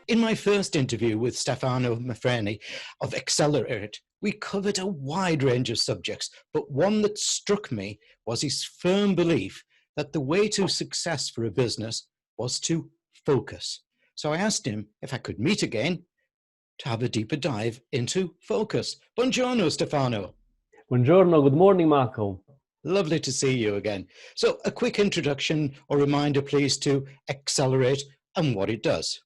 In my first interview with Stefano Maifreni of Eggcelerate, we covered a wide range of subjects, but one that struck me was his firm belief that the way to success for a business was to focus. So I asked him if I could meet again to have a deeper dive into focus. Buongiorno, Stefano. Buongiorno, good morning, Marco. Lovely to see you again. So a quick introduction or reminder, please, to Eggcelerate and what it does.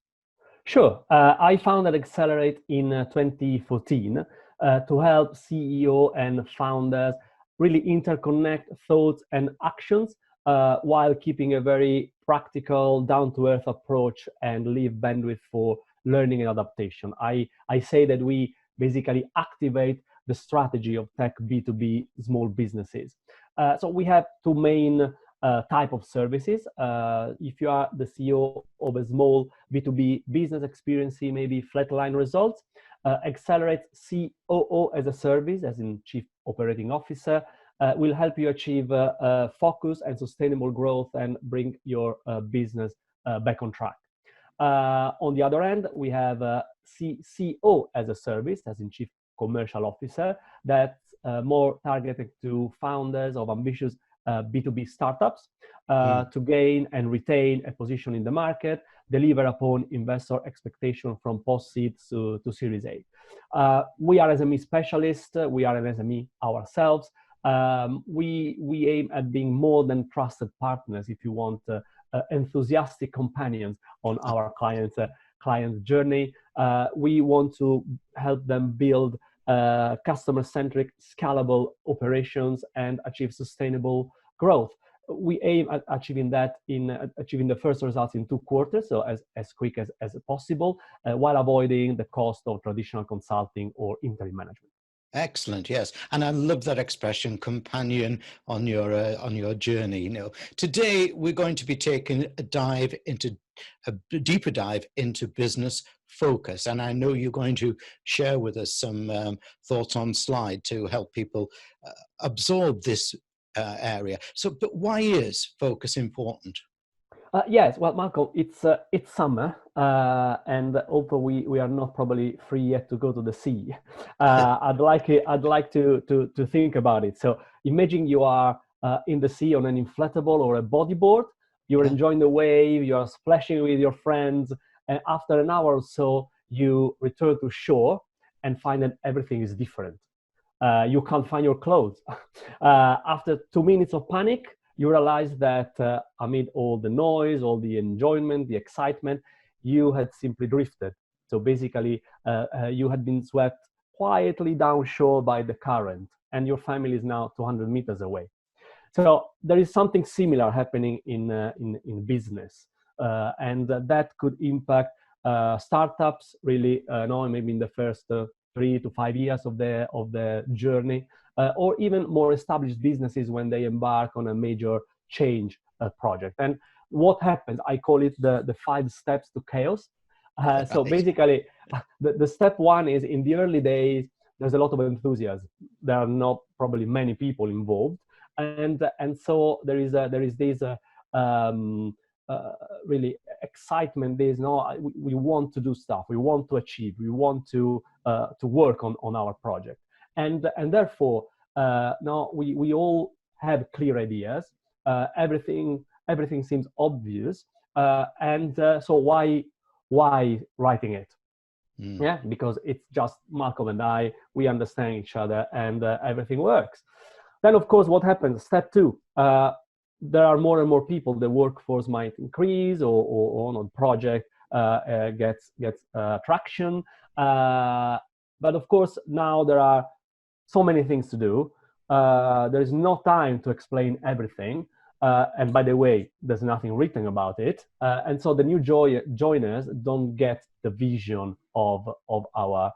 Sure. I founded Eggcelerate in 2014 to help CEO and founders really interconnect thoughts and actions while keeping a very practical, down-to-earth approach and leave bandwidth for learning and adaptation. I say that we basically activate the strategy of tech B2B small businesses. So we have two main type of services. If you are the CEO of a small B2B business experiencing maybe flatline results, Eggcelerate COO as a service, as in Chief Operating Officer, will help you achieve focus and sustainable growth and bring your business back on track. On the other end, we have CCO as a service, as in Chief Commercial Officer, that's more targeted to founders of ambitious B2B startups to gain and retain a position in the market, deliver upon investor expectation from post-seed to Series A. We are SME specialists. We are an SME ourselves. We aim at being more than trusted partners, if you want, enthusiastic companions on our clients' journey. We want to help them build customer-centric, scalable operations and achieve sustainable growth. We aim at achieving that achieving the first results in 2 quarters, so as quick as possible, while avoiding the cost of traditional consulting or interim management. Excellent, yes, and I love that expression, companion on your journey. You know, today we're going to be taking a deeper dive into business focus, and I know you're going to share with us some thoughts on slide to help people absorb this area. So, but why is focus important? Yes, well, Marco, it's summer, and although we are not probably free yet to go to the sea, I'd like to think about it. So imagine you are in the sea on an inflatable or a bodyboard. You're enjoying the wave. You are splashing with your friends, and after an hour or so, you return to shore and find that everything is different. You can't find your clothes. After 2 minutes of panic, you realize that amid all the noise, all the enjoyment, the excitement, you had simply drifted. So basically, you had been swept quietly down shore by the current, and your family is now 200 meters away. So there is something similar happening in business, and that could impact startups really, maybe in the first 3 to 5 years of the journey. Or even more established businesses when they embark on a major change project. And what happens, I call it the 5 steps to chaos. So basically, the step 1 is in the early days, there's a lot of enthusiasm. There are not probably many people involved. And so there is this really excitement. There's we want to do stuff. We want to achieve. We want to work on our project. And therefore, now we all have clear ideas. Everything seems obvious, and so why writing it? Yeah, because it's just Marco and I. We understand each other, and everything works. Then, of course, what happens? Step 2. There are more and more people. The workforce might increase, or on project gets traction. But of course, now there are so many things to do. There is no time to explain everything. And by the way, there's nothing written about it. And so the new joiners don't get the vision of our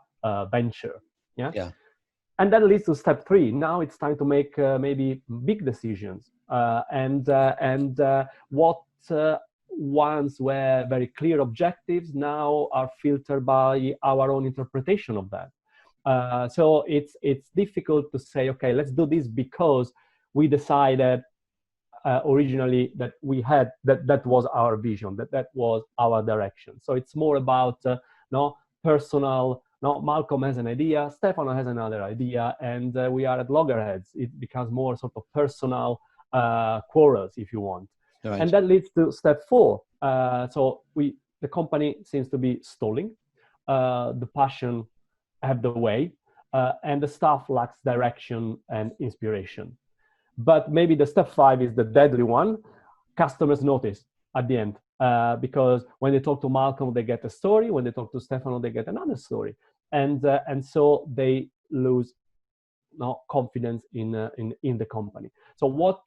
venture. Yeah. And that leads to step 3. Now it's time to make maybe big decisions. And what once were very clear objectives now are filtered by our own interpretation of that. So it's difficult to say, okay, let's do this because we decided originally that we had, that was our vision, that was our direction. So it's more about personal. Now Malcolm has an idea, Stefano has another idea, and we are at loggerheads. It becomes more sort of personal quarrels, if you want. Right. And that leads to step 4. So the company seems to be stalling. The passion have the way, and the staff lacks direction and inspiration. But maybe the step 5 is the deadly one. Customers notice at the end, because when they talk to Malcolm, they get a story. When they talk to Stefano, they get another story, and so they lose confidence in the company. So what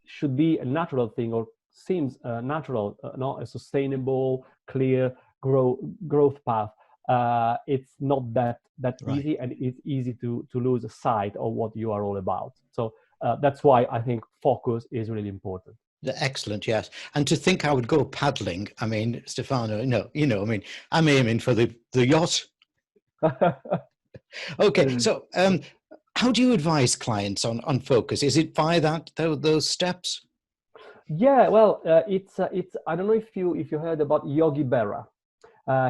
should be a natural thing, or seems natural, a sustainable, clear growth path. It's not that Right. easy, and it's easy to lose sight of what you are all about. So that's why I think focus is really important. Excellent, yes. And to think I would go paddling, I mean, Stefano, I mean, I'm aiming for the yacht. Okay, so how do you advise clients on focus? Is it by those steps? Yeah, well, it's I don't know if you heard about Yogi Berra.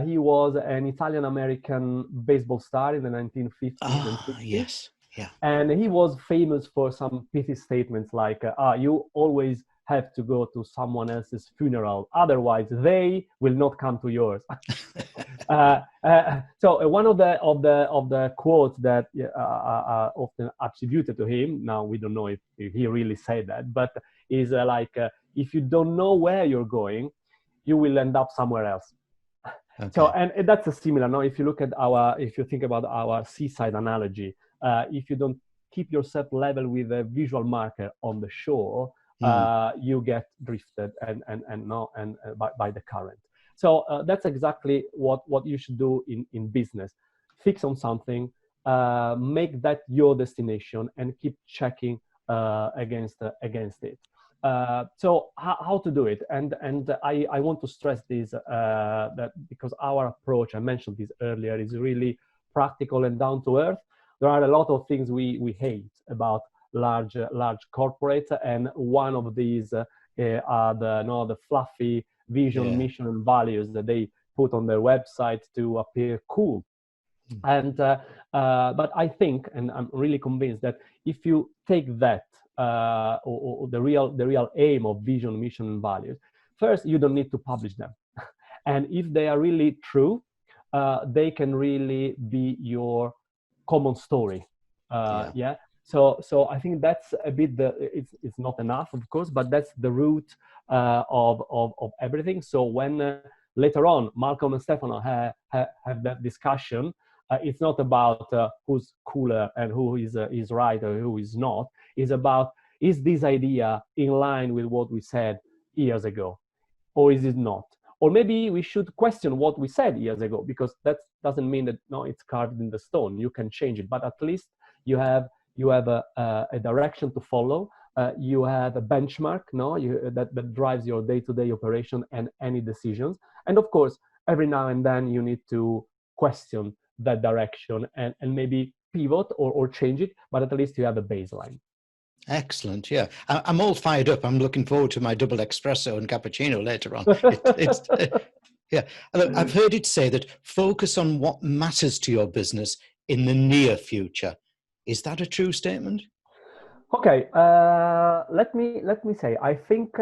He was an Italian-American baseball star in the 1950s and 60s. Yes, yeah. And he was famous for some pithy statements like, you always have to go to someone else's funeral, otherwise they will not come to yours. So one of the quotes that are often attributed to him, now we don't know if he really said that, but is if you don't know where you're going, you will end up somewhere else. Okay. So, and that's a similar, no? If you look at if you think about our seaside analogy, if you don't keep yourself level with a visual marker on the shore, you get drifted by the current. So that's exactly what you should do in business. Fix on something, make that your destination, and keep checking against it. So how to do it, and I want to stress this, that because our approach, I mentioned this earlier, is really practical and down to earth. There are a lot of things we hate about large corporates, and one of these are the fluffy vision, mission, and values that they put on their website to appear cool. And but I think, and I'm really convinced, that if you take that or the real aim of vision, mission, and values, first you don't need to publish them, and if they are really true, they can really be your common story. So I think that's a bit it's not enough, of course, but that's the root of everything. So when later on Malcolm and Stefano have that discussion, it's not about who's cooler and who is right or who is not. It's about, is this idea in line with what we said years ago, or is it not? Or maybe we should question what we said years ago, because that doesn't mean that it's carved in the stone. You can change it, but at least you have a direction to follow. You have a benchmark, that drives your day-to-day operation and any decisions. And of course, every now and then you need to question that direction and maybe pivot or change it, but at least you have a baseline. Excellent. Yeah, I'm all fired up. I'm looking forward to my double espresso and cappuccino later on. Yeah, I've heard it say that focus on what matters to your business in the near future. Is that a true statement? Okay, let me say, I think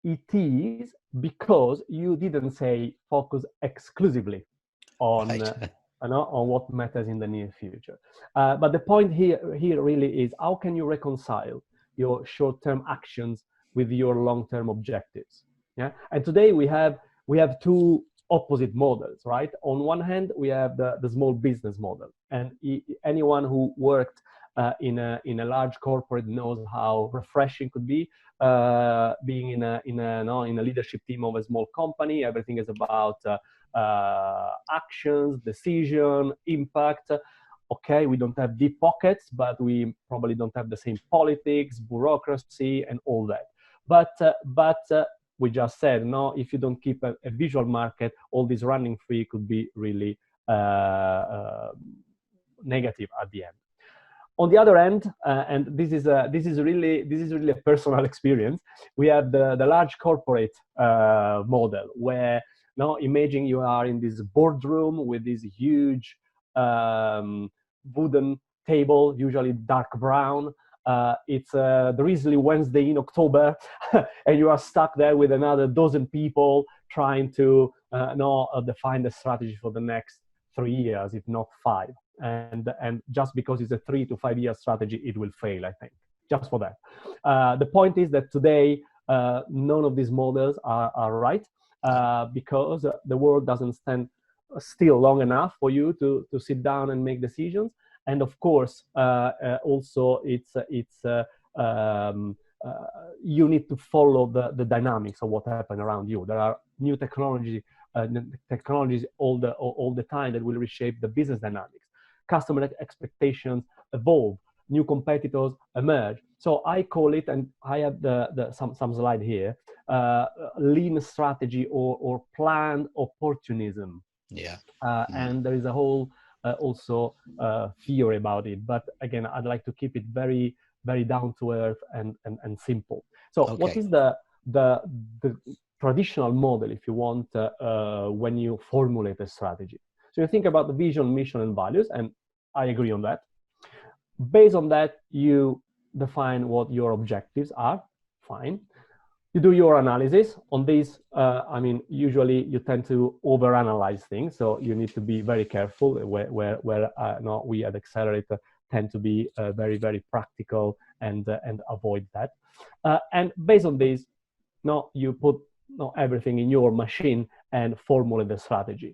it is, because you didn't say focus exclusively on on what matters in the near future. But the point here really is, how can you reconcile your short-term actions with your long-term objectives? Yeah, and today we have two opposite models, right? On one hand, we have the small business model, and anyone who worked in a large corporate knows how refreshing it could be being in a leadership team of a small company. Everything is about actions, decision, impact. Okay, we don't have deep pockets, but we probably don't have the same politics, bureaucracy, and all that. But we just said, no, if you don't keep a visual market, all this running free could be really negative at the end. On the other end, and this is really a personal experience. We have the large corporate model where now imagine you are in this boardroom with this huge wooden table, usually dark brown. It's a drizzly Wednesday in October, and you are stuck there with another dozen people trying to define the strategy for the next 3 years, if not 5. And just because it's a 3 to 5 year strategy, it will fail, I think, just for that. The point is that today, none of these models are right, because the world doesn't stand still long enough for you to sit down and make decisions. And of course, also you need to follow the dynamics of what happens around you. There are new technologies all the time that will reshape the business dynamics. Customer expectations evolve, new competitors emerge. So I call it, and I have some slide here, lean strategy or planned opportunism. Yeah. And there is a whole also theory about it. But again, I'd like to keep it very, very down to earth and simple. So Okay. what is the traditional model, if you want, when you formulate a strategy? So you think about the vision, mission, and values, and I agree on that. Based on that, you define what your objectives are. Fine. You do your analysis on these. Usually you tend to overanalyze things, so you need to be very careful. Where we at Eggcelerate tend to be very, very practical and avoid that. And based on this, you put everything in your machine and formulate the strategy.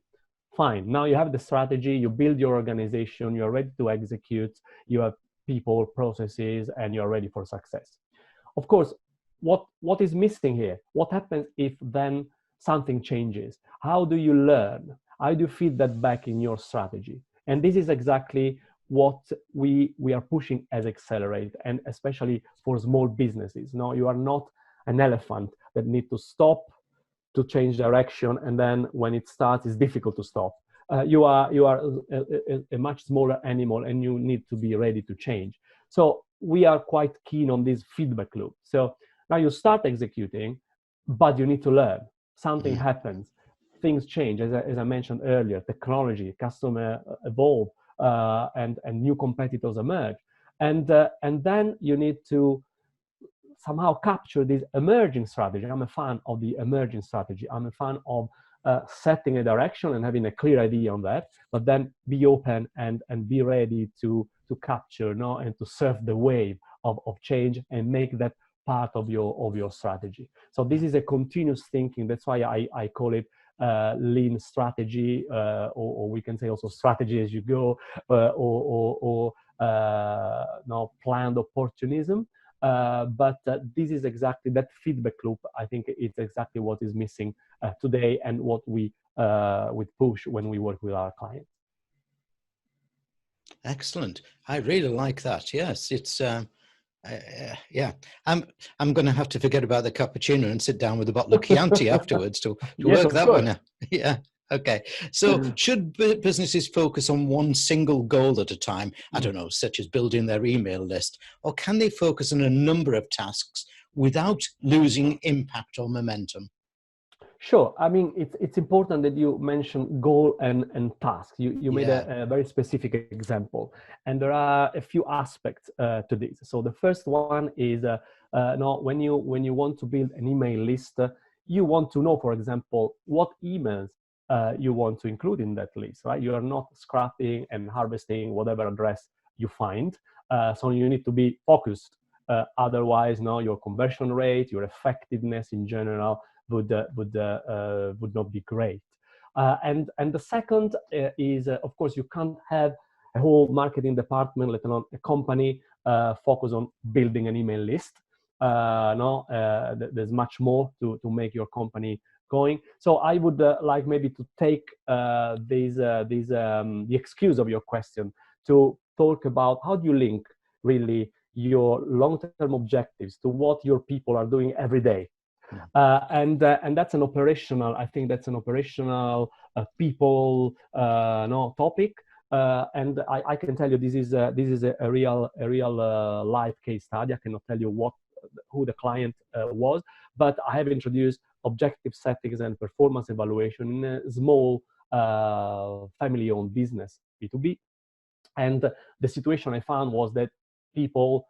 Fine. Now you have the strategy, you build your organization, you're ready to execute, you have people, processes, and you're ready for success. Of course, what is missing here? What happens if then something changes? How do you learn? How do you feed that back in your strategy? And this is exactly what we are pushing as Eggcelerate, and especially for small businesses. Now, you are not an elephant that need to stop to change direction, and then when it starts, it's difficult to stop. You are a much smaller animal, and you need to be ready to change. So we are quite keen on this feedback loop. So now you start executing, but you need to learn. Something happens, things change. As I mentioned earlier, technology, customer evolve, and new competitors emerge, and then you need to somehow capture this emerging strategy. I'm a fan of the emerging strategy. I'm a fan of setting a direction and having a clear idea on that, but then be open and be ready to capture and to surf the wave of change and make that part of your strategy. So this is a continuous thinking. That's why I call it lean strategy, or we can say also strategy as you go, or planned opportunism. But this is exactly that feedback loop. I think it's exactly what is missing today, and what we push when we work with our clients. Excellent. I really like that. Yes, it's yeah. I'm going to have to forget about the cappuccino and sit down with a bottle of Chianti afterwards to Yes, work that course. one out. Yeah. Okay. So should businesses focus on one single goal at a time? I don't know, such as building their email list, or can they focus on a number of tasks without losing impact or momentum? Sure. I mean, it's important that you mention goal and task. You made a very specific example, and there are a few aspects to this. So the first one is when you want to build an email list, you want to know, for example, what emails you want to include in that list, right? You are not scrapping and harvesting whatever address you find. So you need to be focused. Otherwise, your conversion rate, your effectiveness in general would not be great. And the second is, of course, you can't have a whole marketing department, let alone a company, focus on building an email list. There's much more to make your company going. So I would like maybe to take the excuse of your question to talk about how do you link really your long-term objectives to what your people are doing every day. And that's an operational, I think that's an operational people topic. And I can tell you this is a real live case study. I cannot tell you who the client was, but I have introduced objective settings and performance evaluation in a small family-owned business, B2B. And the situation I found was that people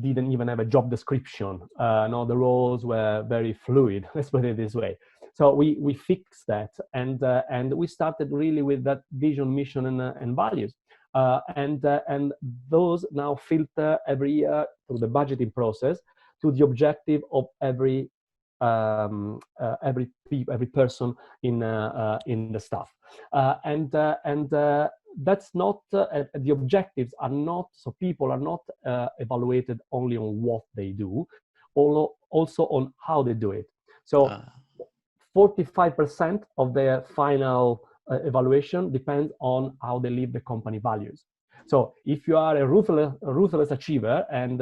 didn't even have a job description. No, the roles were very fluid. Let's put it this way. So we fixed that, and we started really with that vision, mission, and values, and those now filter every year through the budgeting process to the objective of every person in the staff, and that's not the objectives are not, so people are not evaluated only on what they do, also on how they do it. So 45% of their final evaluation depends on how they live the company values. So if you are a ruthless achiever and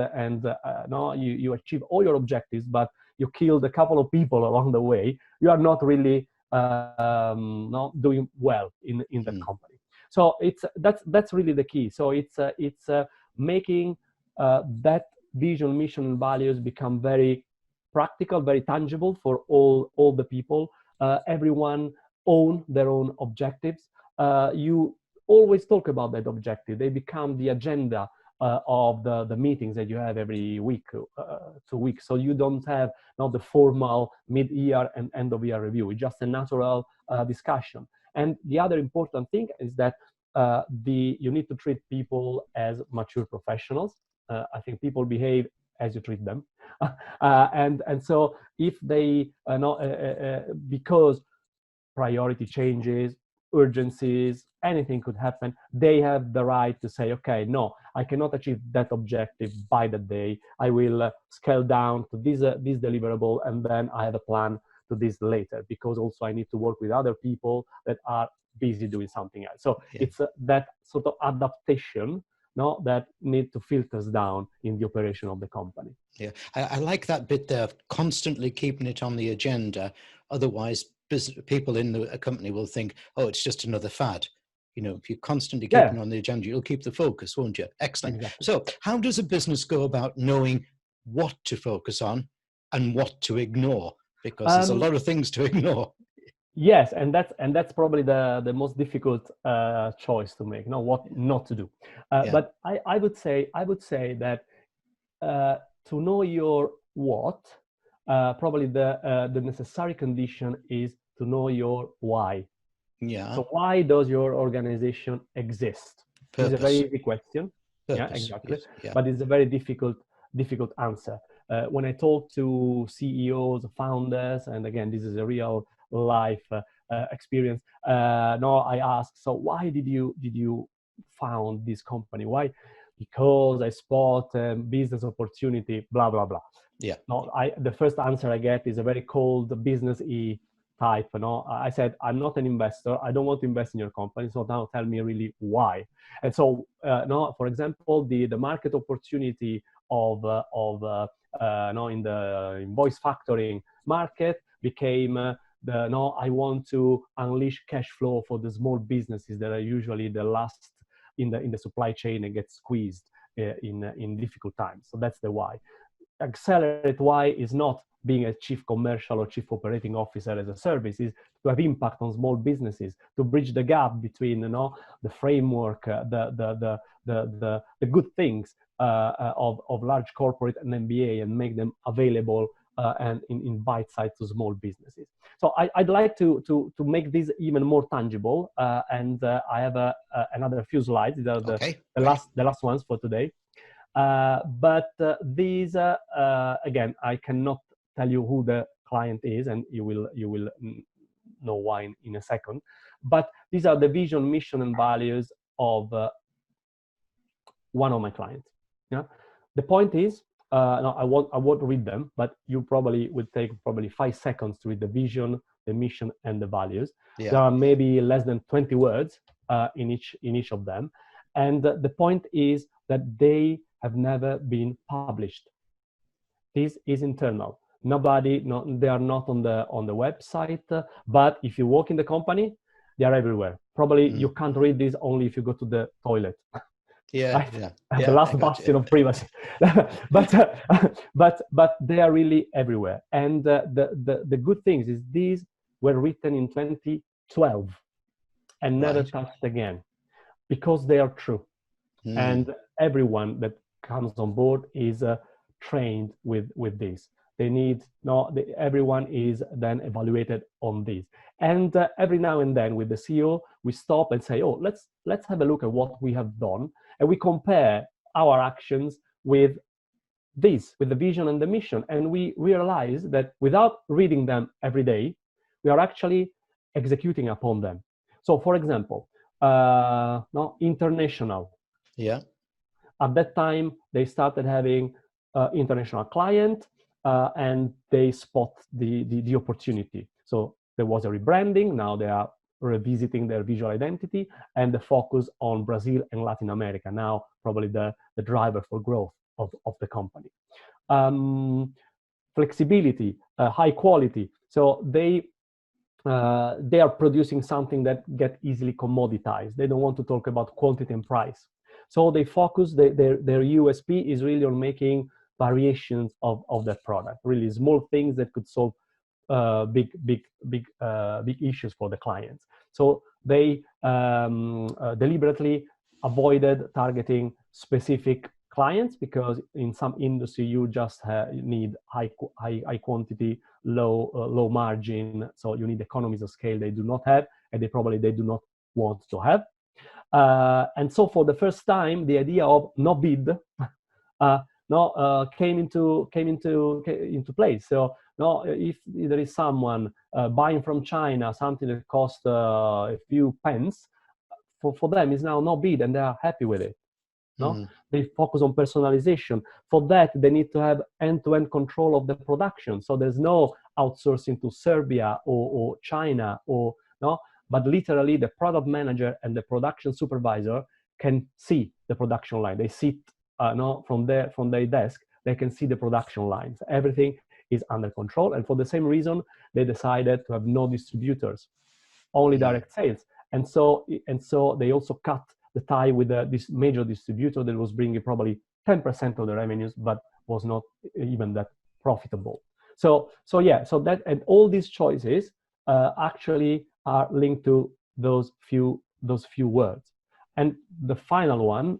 no, you achieve all your objectives, but you killed a couple of people along the way, you are not really not doing well in that company. So that's really the key. So it's making that vision, mission, and values become very practical, very tangible for all the people. Everyone own their own objectives. You always talk about that objective. They become the agenda of the meetings that you have every week, 2 weeks. So you don't have not the formal mid-year and end-of-year review. It's just a natural discussion. And the other important thing is that you need to treat people as mature professionals. I think people behave as you treat them. And so if they because priority changes, urgencies, anything could happen, they have the right to say, okay, no, I cannot achieve that objective by the day. I will scale down to this deliverable, and then I have a plan to this later, because also I need to work with other people that are busy doing something else. So it's that sort of adaptation that need to filters down in the operation of the company. Yeah, I like that bit there, constantly keeping it on the agenda. Otherwise, people in a company will think, oh, it's just another fad. You know, if you constantly keep it on the agenda, you'll keep the focus, won't you? Excellent. Exactly. So how does a business go about knowing what to focus on and what to ignore? Because there's a lot of things to ignore. Yes, and that's probably the most difficult choice to make. What not to do. But I would say that to know your what, probably the necessary condition is to know your why. Yeah. So why does your organization exist? Purpose. It's a very easy question. Purpose. Yeah, exactly. Yes. Yeah. But it's a very difficult answer. When I talk to CEOs, founders, and again, this is a real life experience. I ask, so why did you found this company? Why? Because I spot a business opportunity, blah, blah, blah. Yeah. No, the first answer I get is a very cold business-y type. I said, I'm not an investor. I don't want to invest in your company. So now tell me really why. And so, for example, the market opportunity of in the invoice factoring market became I want to unleash cash flow for the small businesses that are usually the last in the supply chain and get squeezed in difficult times. So that's the why. Accelerate why is not being a chief commercial or chief operating officer as a service, is to have impact on small businesses, to bridge the gap between the framework, the good things of large corporate and MBA, and make them available and in bite size to small businesses. So I'd like to make this even more tangible, and I have another few slides. The last ones for today. But these again, I cannot tell you who the client is, and you will know why in a second. But these are the vision, mission, and values of one of my clients. Yeah, the point is, I won't read them, but you probably would take 5 seconds to read the vision, the mission, and the values. Yeah. There are maybe less than 20 words in each of them, and the point is that they have never been published. This is internal. They are not on the website, but if you work in the company, they are everywhere. probably you can't read this only if you go to the toilet. Yeah, Right? yeah, The yeah. last I got bastion you. of privacy. But they are really everywhere. And the good things is these were written in 2012 and never Right. touched again, because they are true. Mm. And everyone that comes on board is trained with this. They need, no, everyone is then evaluated on this. And every now and then with the CEO, we stop and say, oh, let's have a look at what we have done. And we compare our actions with this, with the vision and the mission. And we realize that without reading them every day, we are actually executing upon them. So for example, no, international. Yeah. At that time, they started having international client, and they spot the opportunity. So there was a rebranding. Now they are revisiting their visual identity and the focus on Brazil and Latin America. Now probably the driver for growth of the company. Flexibility, high quality. So they are producing something that get easily commoditized. They don't want to talk about quantity and price. So they focus, their USP is really on making variations of that product, really small things that could solve big issues for the clients. So they deliberately avoided targeting specific clients, because in some industry you just need high quantity, low margin. So you need economies of scale they do not have, and they do not want to have. And so for the first time, the idea of no bid came into place. So if there is someone buying from China something that costs a few pence, for them is now no bid, and they are happy with it. They focus on personalization. For that, they need to have end-to-end control of the production. So there's no outsourcing to Serbia or China but literally the product manager and the production supervisor can see the production line. They sit from their desk, they can see the production lines. Everything is under control. And for the same reason, they decided to have no distributors, only direct sales. And so they also cut the tie with this major distributor that was bringing probably 10% of the revenues, but was not even that profitable. So that, and all these choices actually are linked to those few words. And the final one,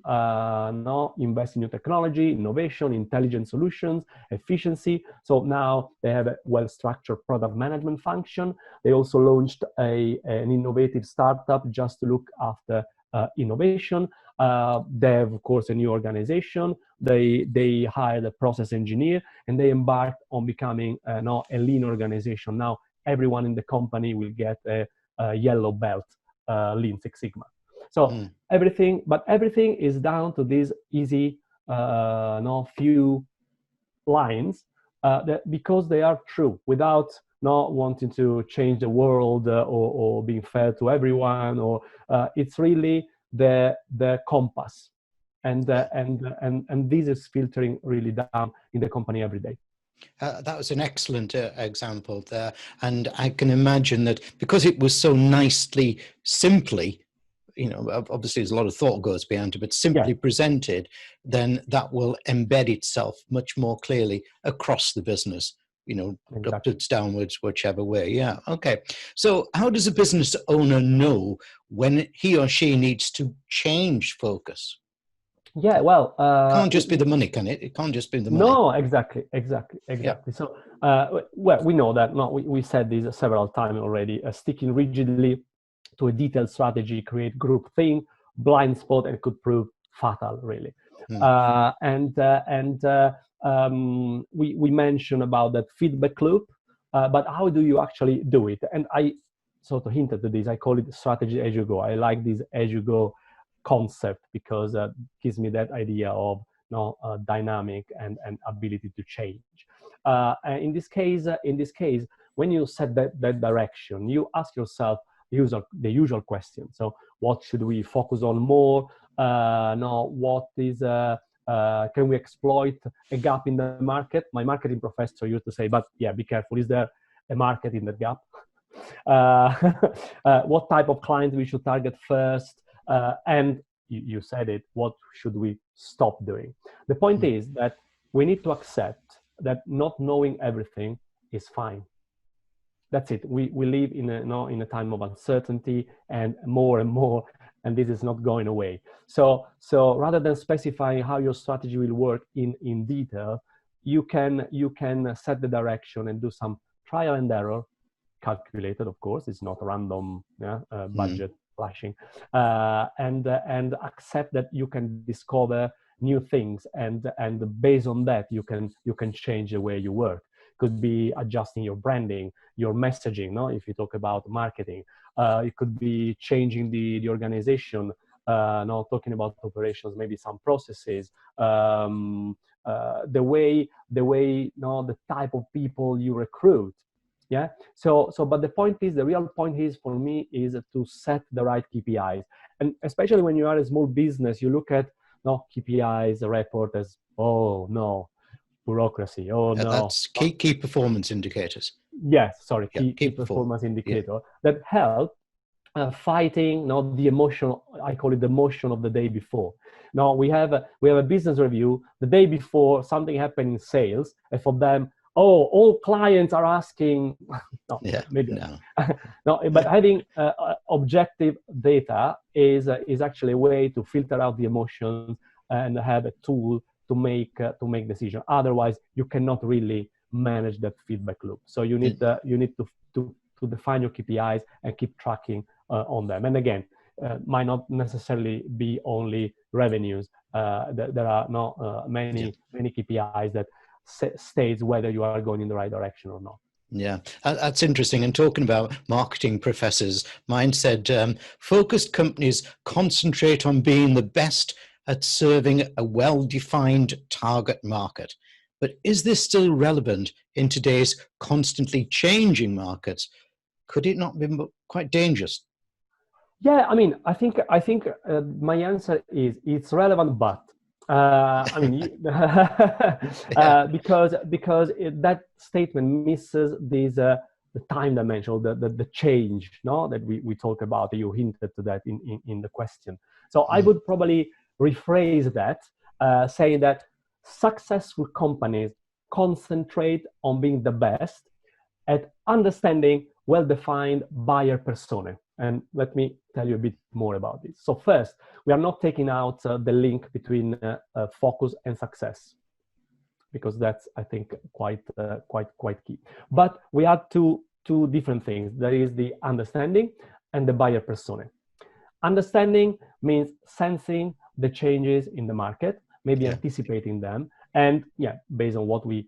invest in new technology, innovation, intelligent solutions, efficiency. So now they have a well-structured product management function. They also launched an innovative startup just to look after innovation. They have, of course, a new organization. They hired a process engineer, and they embarked on becoming a lean organization. Now everyone in the company will get a yellow belt, Lean Six Sigma. So everything is down to these easy, few lines, because they are true, without not wanting to change the world or being fair to everyone, or it's really the compass, and this is filtering really down in the company every day. That was an excellent example there. And I can imagine that because it was so nicely, simply, obviously there's a lot of thought goes behind it, but simply presented, then that will embed itself much more clearly across the business, Exactly. upwards, downwards, whichever way. Yeah. Okay. So how does a business owner know when he or she needs to change focus? Yeah, well, can't just be the money, can it? It can't just be the money. No, exactly. Yeah. So, well, we know that. No, we said this several times already. Sticking rigidly to a detailed strategy create groupthink, blind spot, and could prove fatal, really. We mentioned about that feedback loop, but how do you actually do it? And I sort of hinted to this. I call it strategy as you go. I like this as you go concept, because it gives me that idea of dynamic and ability to change. And in this case, when you set that direction, you ask yourself the usual question. So what should we focus on more? What is can we exploit a gap in the market? My marketing professor used to say, but yeah, be careful. Is there a market in that gap? what type of clients we should target first, and you said it, what should we stop doing? The point is that we need to accept that not knowing everything is fine. That's it. We live in a time of uncertainty and more, and this is not going away. So rather than specifying how your strategy will work in detail, you can set the direction and do some trial and error, calculated, of course. It's not random budget flashing, and accept that you can discover new things, and based on that you can change the way you work. Could be adjusting your branding, your messaging, no? If you talk about marketing, it could be changing the organization, no, talking about operations, maybe some processes, the way, no, the type of people you recruit. Yeah. So, but the point is, the real point is for me is to set the right KPIs, and especially when you are a small business, you look at no KPIs, a report as, oh no, bureaucracy. Oh no, that's key performance indicators. Yes, sorry, Yeah, key performance indicator that help fighting the emotion. I call it the emotion of the day before. Now we have a business review the day before something happened in sales, and for them, oh, all clients are asking. No, maybe no. No, but having objective data is actually a way to filter out the emotions and have a tool to make decision. Otherwise, you cannot really manage that feedback loop. So you need to define your KPIs and keep tracking on them. And again, might not necessarily be only revenues. There are many KPIs that states whether you are going in the right direction or not. Yeah, that's interesting. And talking about marketing professors, mine said, focused companies concentrate on being the best at serving a well-defined target market. But is this still relevant in today's constantly changing markets? Could it not be quite dangerous? Yeah, I mean, I think my answer is it's relevant, but I mean, because that statement misses this the time dimension, the change, no, that we talk about. You hinted to that in the question. So I would probably rephrase that, saying that successful companies concentrate on being the best at understanding well-defined buyer persona. And let me tell you a bit more about this. So first, we are not taking out the link between focus and success, because that's, I think, quite key. But we have two different things. There is the understanding and the buyer persona. Understanding means sensing the changes in the market, maybe anticipating them, and based on what we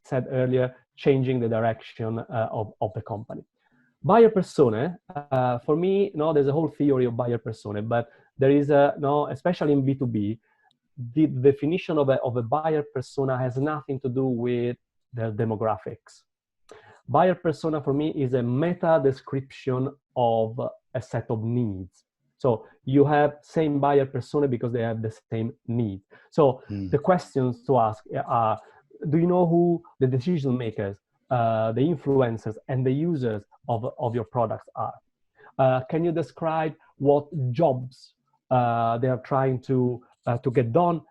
said earlier, changing the direction of the company. Buyer persona, for me, there's a whole theory of buyer persona, but there is especially in B2B, the definition of a buyer persona has nothing to do with their demographics. Buyer persona for me is a meta description of a set of needs. So you have same buyer persona because they have the same need. So the questions to ask are, do you know who the decision makers, the influencers, and the users of your products are? Can you describe what jobs they are trying to get done,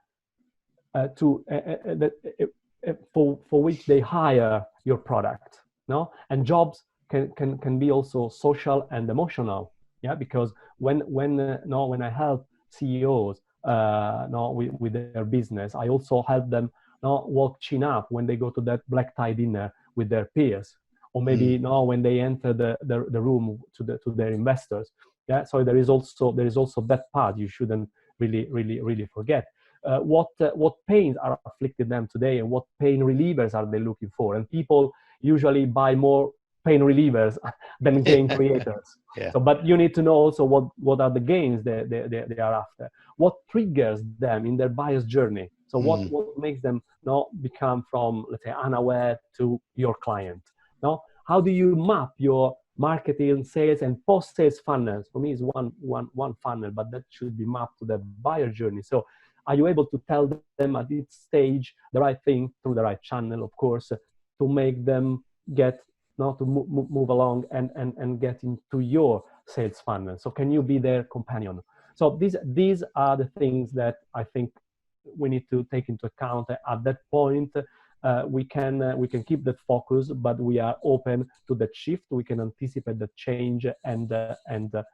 for which they hire your product? No, and jobs can be also social and emotional. Yeah, because when I help CEOs with their business, I also help them walk chin up when they go to that black tie dinner with their peers, or maybe when they enter the room to their investors. Yeah, so there is also that part you shouldn't really forget. What pains are afflicting them today, and what pain relievers are they looking for? And people usually buy more pain relievers than gain creators. So, but you need to know also what are the gains they are after. What triggers them in their buyer's journey? So what makes them become from, let's say, unaware to your client? No, how do you map your marketing, sales, and post-sales funnels? For me, is one funnel, but that should be mapped to the buyer journey. So are you able to tell them at each stage the right thing through the right channel, of course, to make them get to move along and get into your sales funnel. So can you be their companion? So these are the things that I think we need to take into account. At that point, we can keep that focus, but we are open to that shift. We can anticipate the change and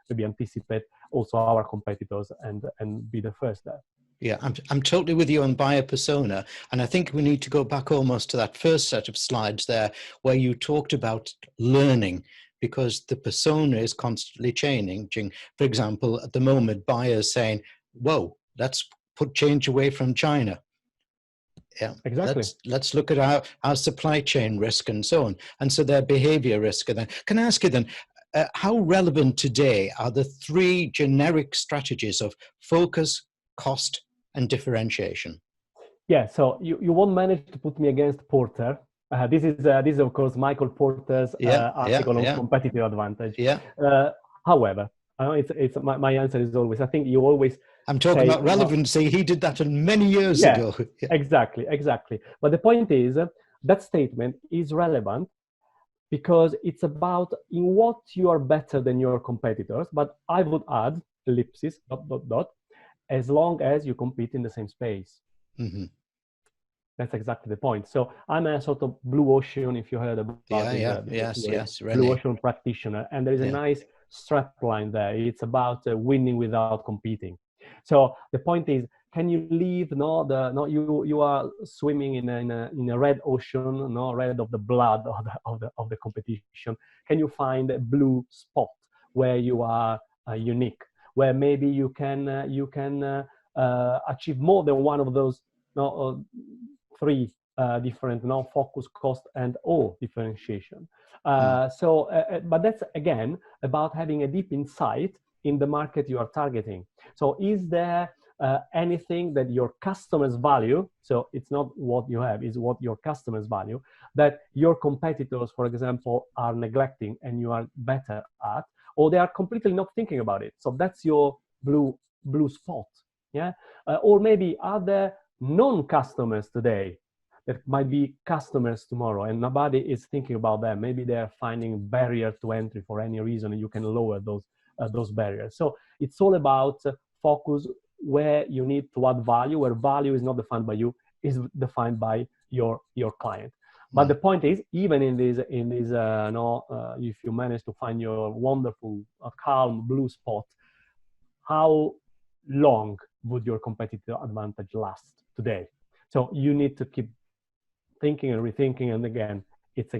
maybe anticipate also our competitors and be the first there. Yeah, I'm totally with you on buyer persona. And I think we need to go back almost to that first set of slides there where you talked about learning, because the persona is constantly changing. For example, at the moment, buyers saying, whoa, let's put change away from China. Yeah, exactly. Let's look at our supply chain risk and so on. And so their behavior risk. And then, can I ask you then, how relevant today are the three generic strategies of focus, cost, and differentiation? Yeah, so you won't manage to put me against Porter. This is of course Michael Porter's article on competitive advantage. Yeah. However, it's my answer is always, I think you always. I'm talking about relevancy. He did that many years ago. Yeah. Exactly. But the point is that statement is relevant because it's about in what you are better than your competitors. But I would add ellipsis ... as long as you compete in the same space. Mm-hmm. That's exactly the point. So I'm a sort of blue ocean, if you heard about it. Yes, blue ocean practitioner. And there is a nice strap line there. It's about winning without competing. So the point is, can you leave? You are swimming in a red ocean, red of the blood of the competition. Can you find a blue spot where you are unique, where maybe you can achieve more than one of those three different focus, cost, and or differentiation. But that's again about having a deep insight in the market you are targeting. So is there anything that your customers value? So it's not what you have, it's what your customers value, that your competitors, for example, are neglecting and you are better at, or they are completely not thinking about it. So that's your blue spot. Yeah. Or maybe are there non-customers today that might be customers tomorrow and nobody is thinking about them? Maybe they're finding barrier to entry for any reason, and you can lower those barriers. So it's all about focus where you need to add value, where value is not defined by you, is defined by your client. But the point is, even in this if you manage to find your wonderful, calm blue spot, how long would your competitive advantage last today? So you need to keep thinking and rethinking, and again, it's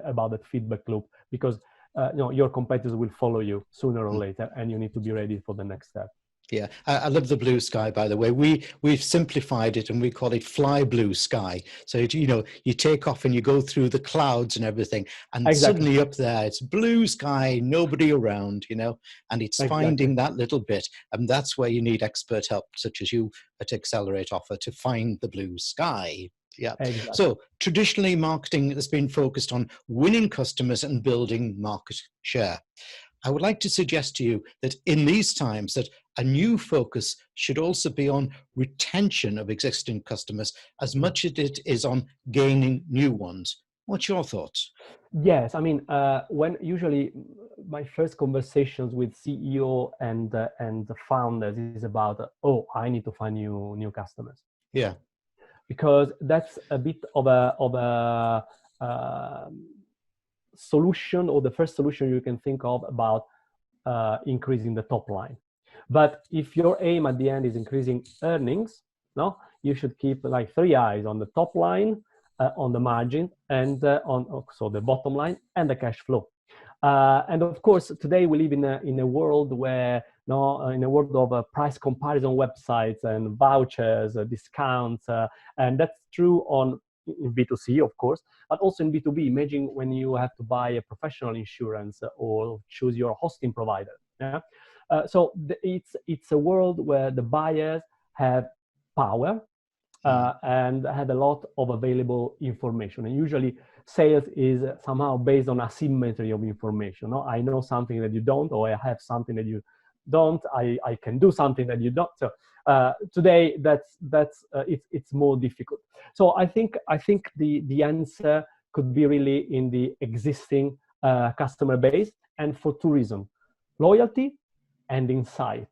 about that feedback loop, because your competitors will follow you sooner or later, and you need to be ready for the next step. Yeah, I love the blue sky, by the way. We've simplified it and we call it fly blue sky. So, you take off and you go through the clouds and everything, and suddenly up there, it's blue sky, nobody around, and it's finding that little bit. And that's where you need expert help, such as you at Eggcelerate offer, to find the blue sky. Yeah. Exactly. So traditionally, marketing has been focused on winning customers and building market share. I would like to suggest to you that in these times that a new focus should also be on retention of existing customers as much as it is on gaining new ones. What's your thoughts? Yes, I mean, when usually my first conversations with CEO and the founders is about, I need to find new customers. Yeah, because that's a bit of a solution, or the first solution you can think of about increasing the top line. But if your aim at the end is increasing earnings, you should keep like 3 eyes on the top line, on the margin, and on also the bottom line and the cash flow. And of course, today we live in a world where, in a world of price comparison websites and vouchers, discounts, and that's true in B2C, of course, but also in B2B. Imagine when you have to buy a professional insurance or choose your hosting provider. Yeah. So it's a world where the buyers have power and have a lot of available information. And usually sales is somehow based on asymmetry of information. I know something that you don't, or I have something that you don't. I can do something that you don't. So today it's more difficult. So I think the answer could be really in the existing customer base, and for two reasons: loyalty and insight.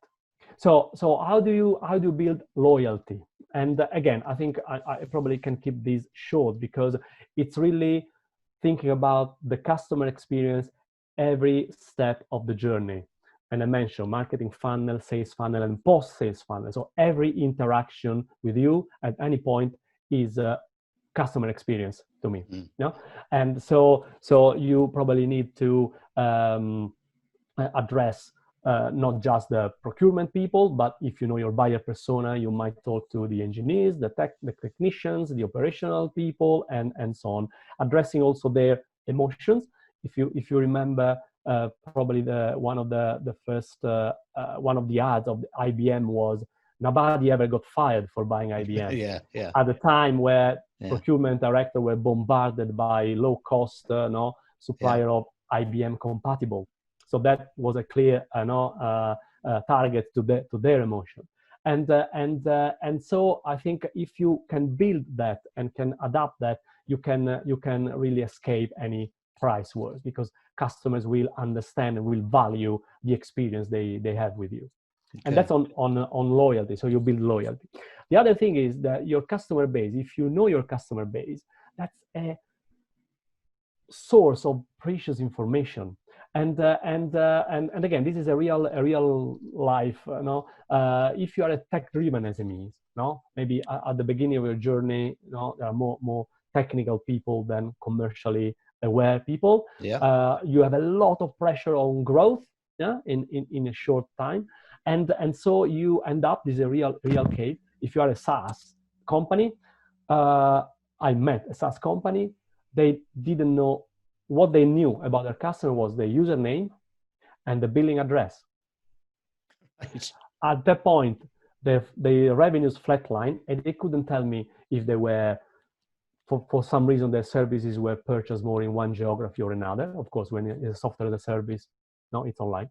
So how do you build loyalty? And again, I think I probably can keep this short, because it's really thinking about the customer experience every step of the journey. And I mentioned marketing funnel, sales funnel, and post-sales funnel. So every interaction with you at any point is a customer experience to me. And so you probably need to address not just the procurement people, but if you know your buyer persona, you might talk to the engineers, the technicians, the operational people, and so on, addressing also their emotions. If you remember, probably one of the first one of the ads of the IBM was, nobody ever got fired for buying IBM. Yeah. At the time where procurement director were bombarded by low cost supplier of IBM compatible. So that was a clear target to their emotion. And so I think if you can build that and can adapt that, you can really escape any price wars, because customers will understand and will value the experience they have with you. Okay. And that's on loyalty. So you build loyalty. The other thing is that your customer base, if you know your customer base, that's a source of precious information. And again, this is a real life. If you are a tech-driven SME, maybe at the beginning of your journey, there are more technical people than commercially aware people. You have a lot of pressure on growth, in a short time, and so you end up, this is a real case. If you are a SaaS company, I met a SaaS company. They didn't know. What they knew about their customer was the username and the billing address. Right. At that point, the revenues flatlined, and they couldn't tell me if they were, for some reason, their services were purchased more in one geography or another. Of course, when it's a software as a service, it's online.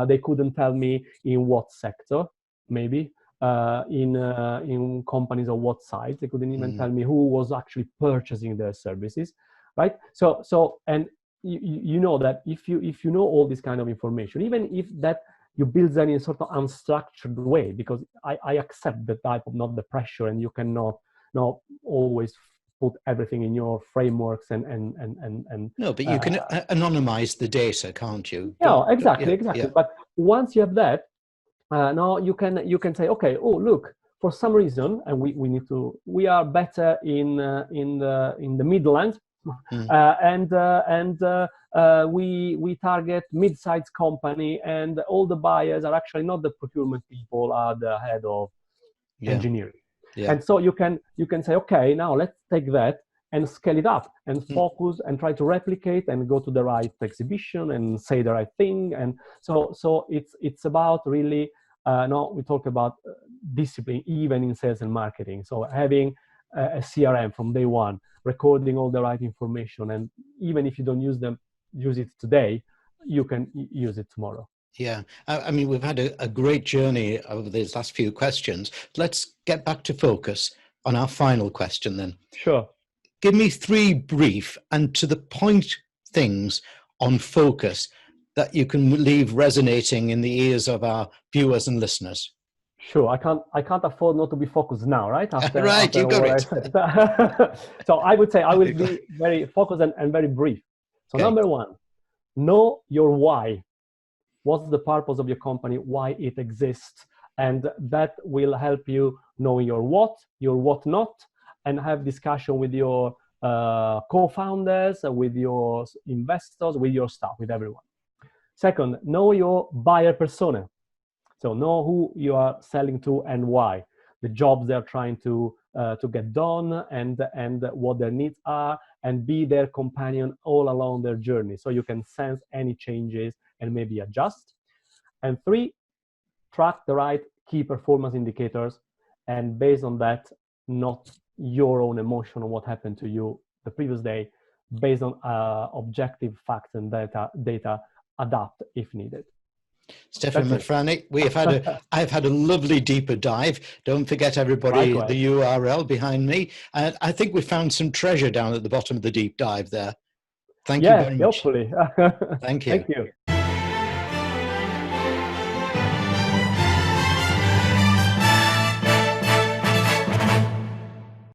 They couldn't tell me in what sector, maybe in companies or what size. They couldn't even tell me who was actually purchasing their services. Right. So and you know that if you know all this kind of information, even if that you build them in a sort of unstructured way, because I accept the type of, not the pressure, and you cannot always put everything in your frameworks and no, but you can anonymize the data, can't you? No, exactly. But once you have that, now you can say, okay, oh look, for some reason, and we are better in the Midlands. We target mid-sized company, and all the buyers are actually not the procurement people, are the head of engineering. And so you can say, okay, now let's take that and scale it up and focus and try to replicate and go to the right exhibition and say the right thing. And so it's about really we talk about discipline even in sales and marketing. So having a CRM from day one, recording all the right information, and even if you don't use it today, you can use it tomorrow. Yeah, I mean, we've had a great journey over these last few questions. Let's get back to focus on our final question then. Sure. Give me 3 brief and to the point things on focus that you can leave resonating in the ears of our viewers and listeners. Sure, I can't afford not to be focused now, right? Right, you got it. So I would say I will be very focused and very brief. So number 1, know your why. What's the purpose of your company, why it exists, and that will help you know your what not, and have discussion with your co-founders, with your investors, with your staff, with everyone. Second, know your buyer persona. So know who you are selling to and why, the jobs they're trying to get done, and what their needs are, and be their companion all along their journey, so you can sense any changes and maybe adjust. And 3, track the right key performance indicators, and based on that, not your own emotion on what happened to you the previous day, based on objective facts and data, adapt if needed. Stefano That's it. Maifreni, I've had a lovely deeper dive. Don't forget, everybody, Likewise. the URL behind me. And I think we found some treasure down at the bottom of the deep dive there. Thank you Yeah, very much. hopefully. Thank you. Thank you.